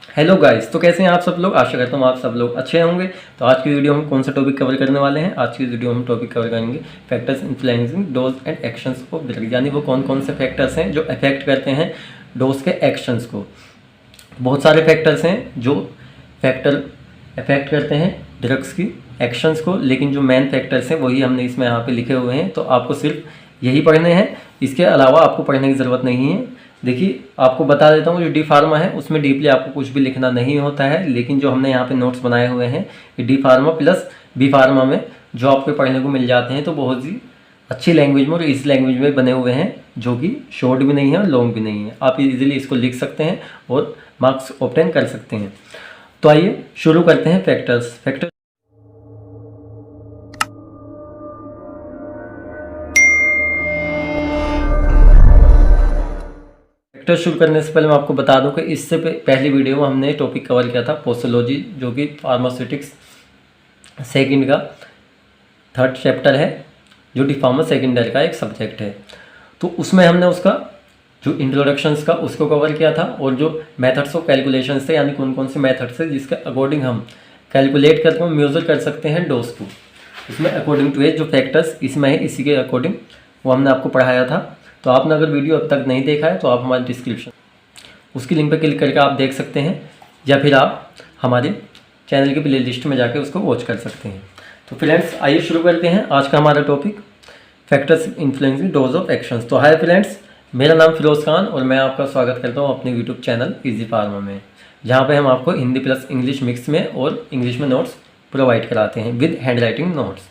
Hello guys, तो कैसे हैं आप सब लोग। आशा करता हूँ आप सब लोग अच्छे होंगे। तो आज की वीडियो हम कौन सा टॉपिक कवर करने वाले हैं। आज की वीडियो हम टॉपिक कवर करेंगे factors influencing dose and actions of drug, यानी वो कौन कौन से फैक्टर्स हैं जो अफेक्ट करते हैं डोज के एक्शंस को। बहुत सारे फैक्टर्स हैं जो फैक्टर अफेक्ट करते हैं ड्रग्स की एक्शंस को, लेकिन जो मेन फैक्टर्स हैं वही हमने इसमें यहाँ पे लिखे हुए हैं। तो आपको सिर्फ यही पढ़ने हैं, इसके अलावा आपको पढ़ने की ज़रूरत नहीं है। देखिए, आपको बता देता हूँ, जो डी फार्मा है उसमें डीपली आपको कुछ भी लिखना नहीं होता है, लेकिन जो हमने यहाँ पे नोट्स बनाए हुए हैं ये D pharma plus B pharma में जो आपको पढ़ने को मिल जाते हैं, तो बहुत ही अच्छी लैंग्वेज में और इस लैंग्वेज में बने हुए हैं, जो कि शॉर्ट भी नहीं है और लॉन्ग भी नहीं है। आप इजीली इसको लिख सकते हैं और मार्क्स ऑब्टेन कर सकते हैं। तो आइए शुरू करते हैं फैक्टर्स। फैक्टर शुरू करने से पहले मैं आपको बता दूं कि इससे पहली वीडियो में हमने टॉपिक कवर किया था पोस्टोलॉजी, जो कि फार्मास्यूटिक्स सेकंड का थर्ड चैप्टर है, जो डी फार्मा सेकेंडरी का एक सब्जेक्ट है। तो उसमें हमने उसका जो इंट्रोडक्शंस का उसको कवर किया था, और जो मेथड्स ऑफ कैलकुलेशंस थे, यानी कौन कौन से मेथड्स थे जिसके अकॉर्डिंग हम कैलकुलेट करके हम मेजर कर सकते हैं डोज को। इसमें अकॉर्डिंग टू एज जो फैक्टर्स इसमें है, इसी के अकॉर्डिंग वो हमने आपको पढ़ाया था। तो आपने अगर वीडियो अब तक नहीं देखा है तो आप हमारे डिस्क्रिप्शन उसकी लिंक पर क्लिक करके आप देख सकते हैं, या फिर आप हमारे चैनल की प्ले लिस्ट में जाकर उसको वॉच कर सकते हैं। तो फ्रेंड्स, आइए शुरू करते हैं आज का हमारा topic, factors influencing dose of actions. तो हाय फ्रेंड्स, मेरा नाम फिरोज खान और मैं आपका स्वागत करता हूँ अपने यूट्यूब चैनल इजी फार्मा में, जहाँ पे हम आपको हिंदी प्लस इंग्लिश मिक्स में और इंग्लिश में नोट्स प्रोवाइड कराते हैं विद हैंड राइटिंग नोट्स।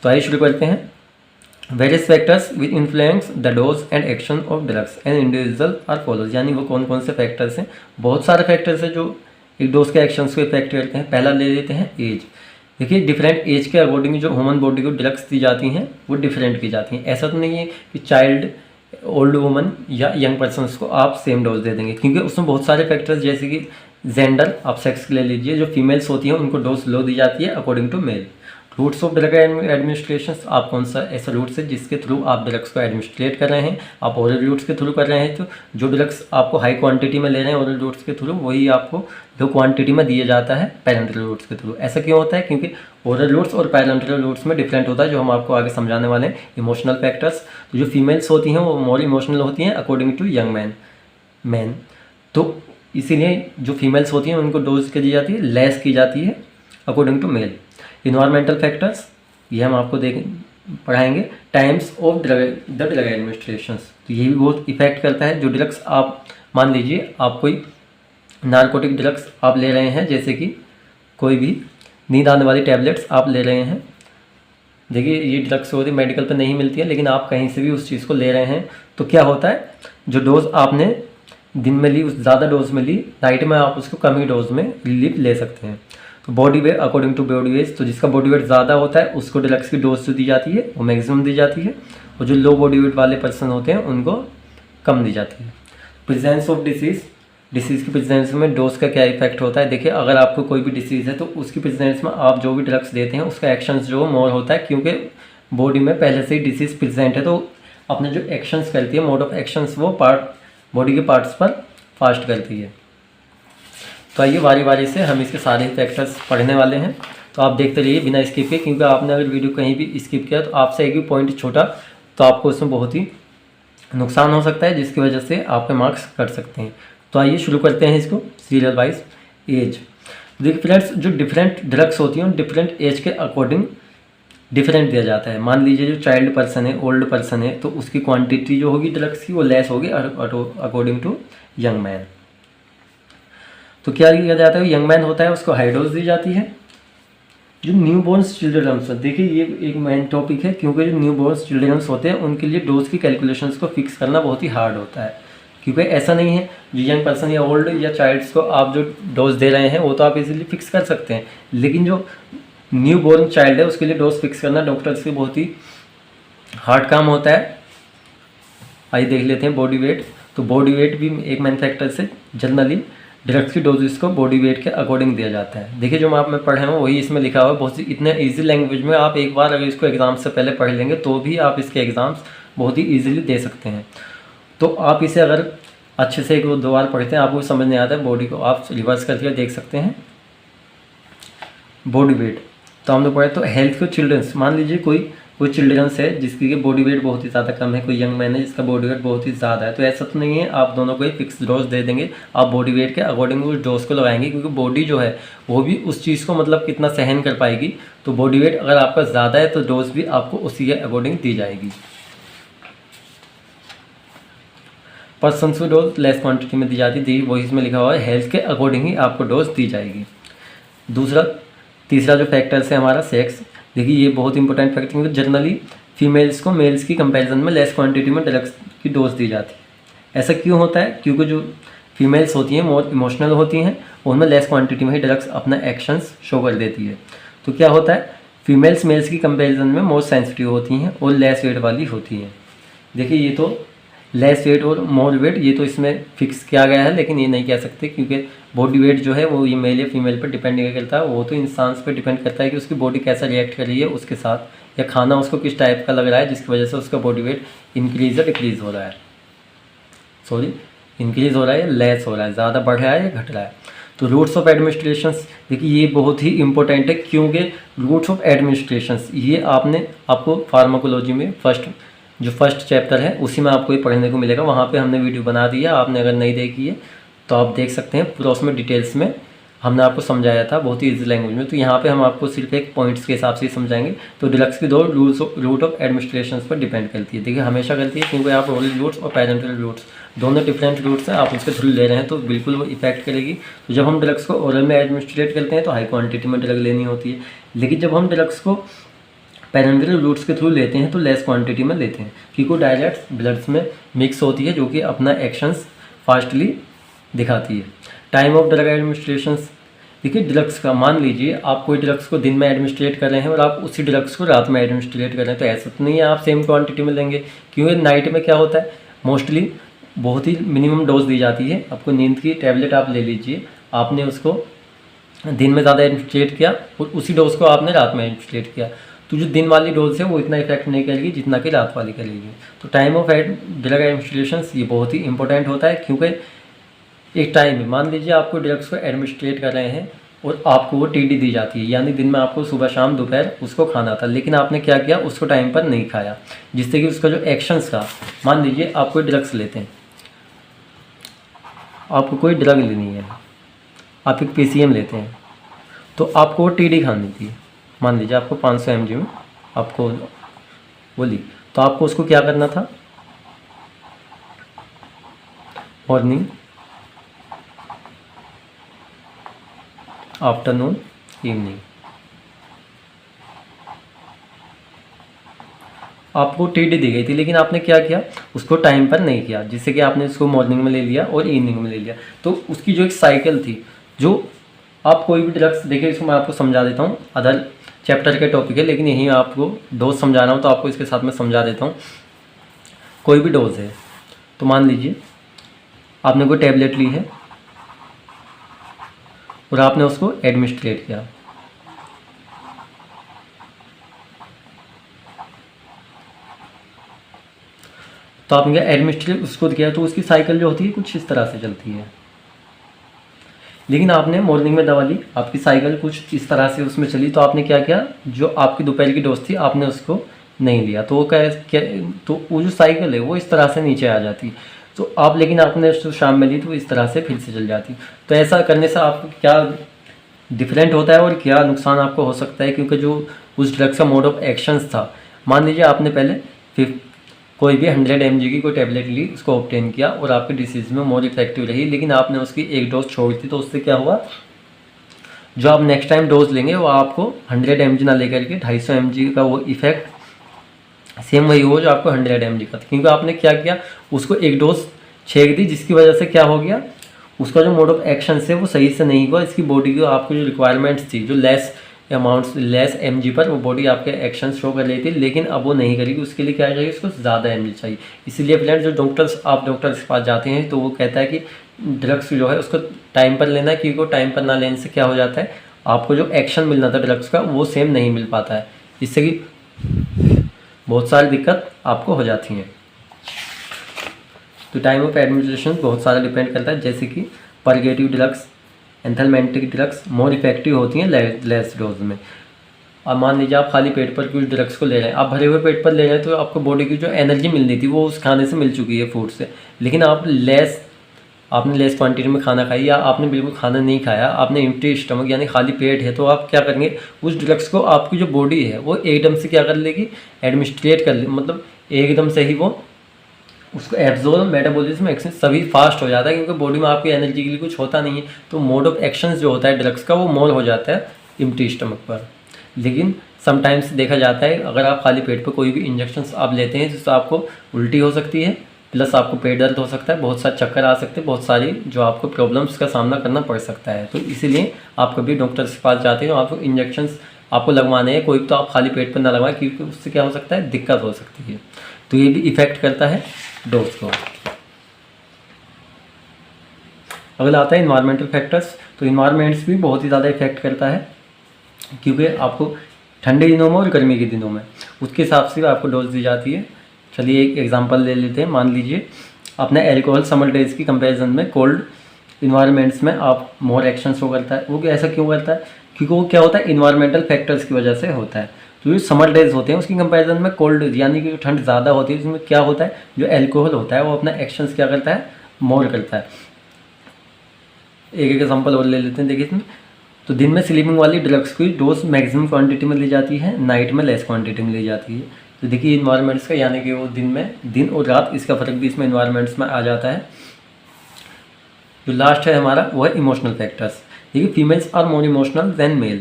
तो आइए शुरू करते हैं। Various factors with influence the dose and action of drugs and individual are follows, यानी वो कौन कौन से फैक्टर्स हैं। बहुत सारे फैक्टर्स हैं जो एक डोज के एक्शंस को इफेक्ट करते हैं। पहला ले लेते हैं एज। देखिए, डिफरेंट एज के अकॉर्डिंग जो ह्यूमन बॉडी को ड्रग्स दी जाती हैं वो डिफरेंट की जाती हैं। ऐसा तो नहीं है कि चाइल्ड, ओल्ड वुमन या यंग पर्सनस को आप सेम डोज दे देंगे, क्योंकि उसमें बहुत सारे फैक्टर्स, जैसे कि जेंडर, आप सेक्स ले लीजिए, जो फीमेल्स होती हैं उनको डोज लो दी जाती है according to male. Routes of drug administration, आप कौन सा ऐसा रूट्स है जिसके थ्रू आप ड्रग्स को एडमिनिस्ट्रेट कर रहे हैं। आप ओरल रूट्स के थ्रू कर रहे हैं, तो जो ड्रग्स आपको हाई क्वांटिटी में ले रहे हैं ओरल रूट्स के थ्रू, वही आपको लो क्वांटिटी में दिया जाता है पैरेंटल रूट्स के थ्रू। ऐसा क्यों होता है? क्योंकि ओरल रूट्स और पैरेंटल रूट्स में डिफरेंट होता है, जो हम आपको आगे समझाने वाले हैं। इमोशनल फैक्टर्स, तो जो फीमेल्स होती हैं वो मोर इमोशनल होती हैं अकॉर्डिंग टू यंग मैन। तो इसीलिए जो फीमेल्स होती हैं उनको डोज की जाती है, लेस की जाती है according to male. Environmental factors, ये हम आपको पढ़ाएंगे। Times of the drug administration, तो ये भी बहुत इफेक्ट करता है। जो ड्रग्स आप, मान लीजिए आप कोई नारकोटिक ड्रग्स आप ले रहे हैं, जैसे कि कोई भी नींद आने वाली टैबलेट्स आप ले रहे हैं। देखिए, ये ड्रग्स होती है मेडिकल पे नहीं मिलती है, लेकिन आप कहीं से भी उस चीज़ को ले रहे हैं, तो क्या होता है, जो डोज आपने दिन में ली उस ज़्यादा डोज में ली, नाइट में आप उसको कम ही डोज में रिलीफ ले सकते हैं। तो body weight, according to body weight, तो जिसका बॉडी वेट ज़्यादा होता है उसको ड्रग्स की डोज जो दी जाती है वो मैक्सिमम दी जाती है, और जो लो बॉडी वेट वाले पर्सन होते हैं उनको कम दी जाती है। प्रेजेंस ऑफ डिसीज़ की प्रेजेंस में डोज का क्या इफेक्ट होता है। देखिए, अगर आपको कोई भी डिसीज़ है तो उसकी प्रेजेंस में आप जो भी ड्रग्स देते हैं उसका एक्शन जो मोर होता है, क्योंकि बॉडी में पहले से ही डिसीज़ प्रेजेंट है, तो अपने जो एक्शंस करती है, मोड ऑफ एक्शंस, वो बॉडी के पार्ट्स पर फास्ट करती है। तो आइए बारी बारी से हम इसके सारे फैक्टर्स पढ़ने वाले हैं। तो आप देखते रहिए बिना स्किप के, क्योंकि आपने अगर वीडियो कहीं भी स्किप किया तो आपसे एक भी पॉइंट छोटा तो आपको उसमें बहुत ही नुकसान हो सकता है, जिसकी वजह से आपके मार्क्स कट सकते हैं। तो आइए शुरू करते हैं इसको सीरियल वाइज। एज, देखिए फ्रेंड्स, जो डिफरेंट ड्रग्स होती हैं डिफरेंट एज के अकॉर्डिंग डिफरेंट दिया जाता है। मान लीजिए जो चाइल्ड पर्सन है, ओल्ड पर्सन है, तो उसकी क्वांटिटी जो होगी ड्रग्स की वो लेस होगी अकॉर्डिंग टू यंग मैन। तो क्या किया जाता है, यंग मैन होता है उसको हाई डोज दी जाती है। जो न्यू बॉर्न्स चिल्ड्रंस, देखिए ये एक मेन टॉपिक है, क्योंकि जो न्यू बॉर्न्स चिल्ड्रंस होते हैं उनके लिए डोज की कैलकुलेशंस को फिक्स करना बहुत ही हार्ड होता है, क्योंकि ऐसा नहीं है जो यंग पर्सन या ओल्ड या चाइल्ड्स को आप जो डोज दे रहे हैं वो तो आप इजीली फिक्स कर सकते हैं, लेकिन जो न्यू बॉर्न चाइल्ड है उसके लिए डोज फिक्स करना डॉक्टर्स के बहुत ही हार्ड काम होता है। आइए देख लेते हैं बॉडी वेट। तो बॉडी वेट भी एक मेन फैक्टर से जनरली ड्रग्स की डोजेस को बॉडी वेट के अकॉर्डिंग दिया जाता है। देखिए, जो आप में पढ़े हैं वही इसमें लिखा हुआ है, बहुत सी इतने इजी लैंग्वेज में। आप एक बार अगर इसको एग्ज़ाम से पहले पढ़ लेंगे तो भी आप इसके एग्ज़ाम्स बहुत ही ईजिली दे सकते हैं। तो आप इसे अगर अच्छे से एक दो बार पढ़ते हैं, आपको समझ नहीं आता है, बॉडी को आप रिवर्स करके देख सकते हैं। बॉडी वेट तो हमने पढ़ा, तो हेल्थ को चिल्ड्रंस, मान लीजिए कोई चिल्ड्रंस है जिसकी कि बॉडी वेट बहुत ही ज़्यादा कम है, कोई यंग मैन है जिसका बॉडी वेट बहुत ही ज़्यादा है, तो ऐसा तो नहीं है आप दोनों को ही फिक्स डोज दे देंगे, आप बॉडी वेट के अकॉर्डिंग उस डोज को लगाएंगे, क्योंकि बॉडी जो है वो भी उस चीज़ को मतलब कितना सहन कर पाएगी। तो बॉडी वेट अगर आपका ज़्यादा है तो डोज भी आपको उसी के अकॉर्डिंग दी जाएगी। पर्सन्स को डोज लेस क्वांटिटी में दी जाती है, वही इसमें लिखा हुआ है, हेल्थ के अकॉर्डिंग ही आपको डोज दी जाएगी। तीसरा जो फैक्टर्स है हमारा सेक्स। देखिए ये बहुत इंपॉर्टेंट फैक्टर, क्योंकि जनरली फीमेल्स को मेल्स की कंपैरिजन में लेस क्वांटिटी में ड्रग्स की डोज दी जाती है। ऐसा क्यों होता है? क्योंकि जो फीमेल्स होती हैं मोर इमोशनल होती हैं, उनमें लेस क्वांटिटी में ही ड्रग्स अपना एक्शंस शो कर देती है। तो क्या होता है, फीमेल्स मेल्स की कंपैरिजन में मोर सेंसिटिव होती हैं और लेस वेट वाली होती हैं। देखिए ये तो लेस वेट और मोर वेट ये तो इसमें फिक्स किया गया है, लेकिन ये नहीं कह सकते, क्योंकि बॉडी वेट जो है वो ये मेल या फीमेल पर डिपेंड नहीं करता है, वो तो इंसान पर डिपेंड करता है कि उसकी बॉडी कैसा रिएक्ट कर रही है उसके साथ, या खाना उसको किस टाइप का लग रहा है जिसकी वजह से उसका बॉडी वेट इंक्रीज या डिक्रीज हो रहा है, इंक्रीज हो रहा है या लेस हो रहा है, ज़्यादा बढ़ रहा है या घट रहा है। तो रूट्स ऑफ एडमिनिस्ट्रेशंस, देखिए ये बहुत ही इंपॉर्टेंट है, क्योंकि रूट्स ऑफ एडमिनिस्ट्रेशंस ये आपको फार्माकोलॉजी में फर्स्ट चैप्टर है उसी में आपको ये पढ़ने को मिलेगा। वहाँ पे हमने वीडियो बना दिया, आपने अगर नहीं देखी है तो आप देख सकते हैं, पूरा उसमें डिटेल्स में हमने आपको समझाया था बहुत ही ईजी लैंग्वेज में। तो यहाँ पे हम आपको सिर्फ एक पॉइंट्स के हिसाब से ही समझाएंगे। तो ड्रग्स की दो रूट ऑफ एडमिनिस्ट्रेशन पर डिपेंड करती है। देखिए हमेशा करती है, क्योंकि आप ओरल रूट्स और पैरेंटल रूट्स दोनों डिफरेंट रूट्स हैं, आप उसके थ्रू ले रहे हैं तो बिल्कुल वो इफेक्ट करेगी। तो जब हम ड्रग्स को ओरल में एडमिनिस्ट्रेट करते हैं तो हाई क्वान्टिटी में ड्रग लेनी होती है, लेकिन जब हम ड्रग्स को पैरेंटल रूट्स के थ्रू लेते हैं तो लेस क्वांटिटी में लेते हैं, क्योंकि डायरेक्ट ब्लड्स में मिक्स होती है, जो कि अपना एक्शंस फास्टली दिखाती है। टाइम ऑफ ड्रग एडमिनिस्ट्रेशंस, देखिए ड्रग्स का, मान लीजिए आप कोई ड्रग्स को दिन में एडमिनिस्ट्रेट कर रहे हैं और आप उसी ड्रग्स को रात में एडमिनिस्ट्रेट कर रहे हैं, तो ऐसा तो नहीं है आप सेम क्वांटिटी में लेंगे, क्योंकि नाइट में क्या होता है, मोस्टली बहुत ही मिनिमम डोज दी जाती है। आपको नींद की टैबलेट आप ले लीजिए, आपने उसको दिन में ज़्यादा एडमिनिस्ट्रेट किया और उसी डोज को आपने रात में एडमिनिस्ट्रेट किया, तो जो दिन वाली डोज है वो इतना इफेक्ट नहीं करेगी जितना कि रात वाली करेगी। तो टाइम ऑफ ड्रग एडमिनिस्ट्रेशन ये बहुत ही इंपॉर्टेंट होता है, क्योंकि एक टाइम में मान लीजिए आपको ड्रग्स को एडमिनिस्ट्रेट कर रहे हैं और आपको वो टीडी दी जाती है, यानी दिन में आपको सुबह शाम दोपहर उसको खाना था, लेकिन आपने क्या किया, उसको टाइम पर नहीं खाया, जिससे कि उसका जो एक्शंस का, मान लीजिए आप कोई ड्रग्स लेते हैं, आपको कोई ड्रग लेनी है, आप एक PCM लेते हैं, तो आपको वो टीडी खानी थी, मान लीजिए आपको 500 mg में आपको बोली, तो आपको उसको क्या करना था, मॉर्निंग, आफ्टरनून, इवनिंग, आपको टीडी दी गई थी, लेकिन आपने क्या किया, उसको टाइम पर नहीं किया, जिससे कि आपने उसको मॉर्निंग में ले लिया और इवनिंग में ले लिया। तो उसकी जो एक साइकिल थी, जो आप कोई भी ड्रग्स, देखिए इसको मैं आपको समझा देता हूँ, अदर चैप्टर के टॉपिक है लेकिन यही आपको डोज समझा रहा हूँ, तो आपको इसके साथ में समझा देता हूँ। कोई भी डोज है, तो मान लीजिए आपने कोई टैबलेट ली है और आपने उसको एडमिनिस्ट्रेट किया, तो आपने एडमिनिस्ट्रेट उसको किया, तो उसकी साइकिल जो होती है कुछ इस तरह से चलती है। लेकिन आपने मॉर्निंग में दवा ली, आपकी साइकिल कुछ इस तरह से उसमें चली, तो आपने क्या किया, जो आपकी दोपहर की डोज थी आपने उसको नहीं लिया, तो वो क्या, तो वो जो साइकिल है वो इस तरह से नीचे आ जाती। तो आप, लेकिन आपने उसको शाम में ली तो इस तरह से फिर से चल जाती। तो ऐसा करने से आपको क्या डिफरेंट होता है और क्या नुकसान आपको हो सकता है, क्योंकि जो उस ड्रग्स का मोड ऑफ एक्शंस था, मान लीजिए आपने पहले फिर कोई भी 100 mg की कोई टैबलेट ली, उसको ऑब्टेन किया और आपकी डिसीज़ में मोर इफेक्टिव रही, लेकिन आपने उसकी एक डोज छोड़ दी, तो उससे क्या हुआ, जो आप नेक्स्ट टाइम डोज लेंगे वो आपको 100 mg ना लेकर के 250 mg का वो इफेक्ट सेम वही हो जो आपको 100 mg का था, क्योंकि आपने क्या किया, उसको एक डोज छेक दी, जिसकी वजह से क्या हो गया, उसका जो मोड ऑफ एक्शन है वो सही से नहीं हुआ, इसकी बॉडी को आपको जो रिक्वायरमेंट्स थी, जो लेस अमाउंट्स लेस mg पर वो बॉडी आपके एक्शन शो कर रही थी, लेकिन अब वो नहीं करेगी, उसके लिए क्या चाहिए, उसको ज़्यादा mg चाहिए। इसीलिए फ्रेंड्स जो आप डॉक्टर्स के पास जाते हैं तो वो कहता है कि ड्रग्स जो है उसको टाइम पर लेना है, क्योंकि टाइम पर ना लेने से क्या हो जाता है, आपको जो एक्शन मिलना था ड्रग्स का वो सेम नहीं मिल पाता है, इससे कि बहुत सारी दिक्कत आपको हो जाती हैं। तो टाइम ऑफ एडमिनिस्ट्रेशन बहुत सारा डिपेंड करता है, जैसे कि purgative drugs, anthelmintic drugs more effective होती हैं लेस डोज में। अब मान लीजिए आप खाली पेट पर कुछ ड्रग्स को ले रहे हैं, आप भरे हुए पेट पर ले रहे हैं तो आपको बॉडी की जो एनर्जी मिलनी थी वो उस खाने से मिल चुकी है, फूड से। लेकिन आपने लेस क्वांटिटी में खाना खाई, या आपने बिल्कुल खाना नहीं खाया, आपने एम्प्टी स्टमक यानी खाली पेट है, तो आप क्या करेंगे, उस ड्रग्स को आपकी जो बॉडी है वो एकदम से क्या कर लेगी, एडमिनिस्ट्रेट कर ले, मतलब एकदम से ही वो उसको एब्जॉर्ब, मेटाबॉलिज्म, एक्शन सभी फास्ट हो जाता है, क्योंकि बॉडी में आपकी एनर्जी के लिए कुछ होता नहीं है। तो मोड ऑफ एक्शन जो होता है ड्रग्स का वो मोर हो जाता है एम्प्टी स्टमक पर। लेकिन समटाइम्स देखा जाता है अगर आप खाली पेट पर कोई भी इंजेक्शंस आप लेते हैं जिससे आपको उल्टी हो सकती है, प्लस आपको पेट दर्द हो सकता है, बहुत सारे चक्कर आ सकते हैं, बहुत सारी जो आपको प्रॉब्लम्स का सामना करना पड़ सकता है। तो इसीलिए आप कभी डॉक्टर के पास जाते हैं तो आपको इंजेक्शंस आपको लगवाने हैं, कोई तो आप खाली पेट पर ना लगवाएं, क्योंकि उससे क्या हो सकता है, दिक्कत हो सकती है। तो ये भी इफ़ेक्ट करता है डोज को। अगला आता है इन्वायरमेंटल फैक्टर्स। तो इन्वायरमेंट्स भी बहुत ही ज़्यादा इफेक्ट करता है, क्योंकि आपको ठंडे दिनों में और गर्मी के दिनों में उसके हिसाब से आपको डोज दी जाती है। चलिए एक एग्जांपल ले लेते हैं। मान लीजिए अपने एल्कोहल समर डेज की कंपैरिजन में कोल्ड इन्वायरमेंट्स में आप मोर एक्शन शो करता है। वो ऐसा क्यों करता है, क्योंकि वो क्या होता है, इन्वायरमेंटल फैक्टर्स की वजह से होता है। तो जो समर डेज होते हैं उसकी कंपैरिजन में कोल्ड डेज यानी कि जो ठंड ज़्यादा होती है उसमें क्या होता है, जो एल्कोहल होता है वो अपना एक्शंस क्या करता है, मोर करता है। एक एग्जांपल और ले लेते हैं। देखिए इसमें तो दिन में स्लीपिंग वाली ड्रग्स की डोज मैक्सिमम क्वांटिटी में ली जाती है, नाइट में लेस क्वांटिटी में ली जाती है। तो देखिए इन्वायरमेंट्स का यानी कि वो दिन और रात इसका फ़र्क भी इसमें इन्वायरमेंट्स में आ जाता है। जो लास्ट है हमारा वो है इमोशनल फैक्टर्स। देखिए females are more emotional than male.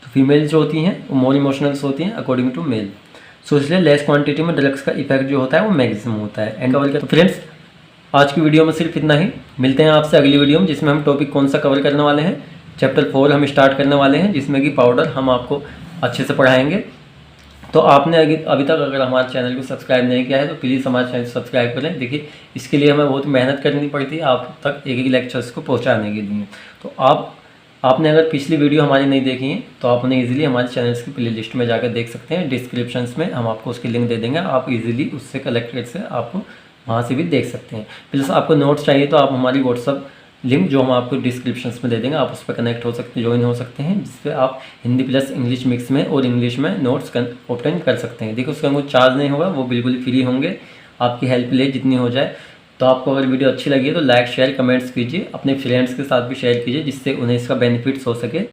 तो फीमेल जो होती हैं वो मोर इमोशनल्स होती हैं अकॉर्डिंग टू मेल। सो इसलिए लेस क्वांटिटी में ड्रग्स का इफेक्ट जो होता है वो मैक्सिमम होता है। एंड कवर तो फ्रेंड्स आज की वीडियो में सिर्फ इतना ही। मिलते हैं आपसे अगली वीडियो में, जिसमें हम टॉपिक कौन सा कवर करने वाले हैं। चैप्टर 4 हम स्टार्ट करने वाले हैं, जिसमें कि पाउडर हम आपको अच्छे से पढ़ाएंगे। तो आपने अभी तक अगर हमारे चैनल को सब्सक्राइब नहीं किया है तो प्लीज़ हमारे चैनल सब्सक्राइब करें। देखिए इसके लिए हमें बहुत मेहनत करनी पड़ती है आप तक एक लेक्चर्स को पहुंचाने के लिए। तो आपने अगर पिछली वीडियो हमारी नहीं देखी है तो आप उन्हें ईजिली हमारे चैनल्स की प्ले लिस्ट में जाकर देख सकते हैं। डिस्क्रिप्शंस में हम आपको उसकी लिंक दे देंगे, आप इजीली उससे कलेक्ट कर से आपको वहाँ से भी देख सकते हैं। प्लस आपको नोट्स चाहिए तो आप हमारी व्हाट्सअप लिंक जो हम आपको डिस्क्रिप्शंस में दे देंगे, आप उस पर कनेक्ट हो सकते हैं, ज्वाइन हो सकते हैं, जिससे आप हिंदी प्लस इंग्लिश मिक्स में और इंग्लिश में नोट्स ऑब्टेन कर सकते हैं। देखो उसका कोई चार्ज नहीं होगा, वो बिल्कुल फ्री होंगे, आपकी हेल्प ले जितनी हो जाए। तो आपको अगर वीडियो अच्छी लगी है तो लाइक शेयर कमेंट्स कीजिए, अपने फ्रेंड्स के साथ भी शेयर कीजिए, जिससे उन्हें इसका बेनिफिट्स हो सके।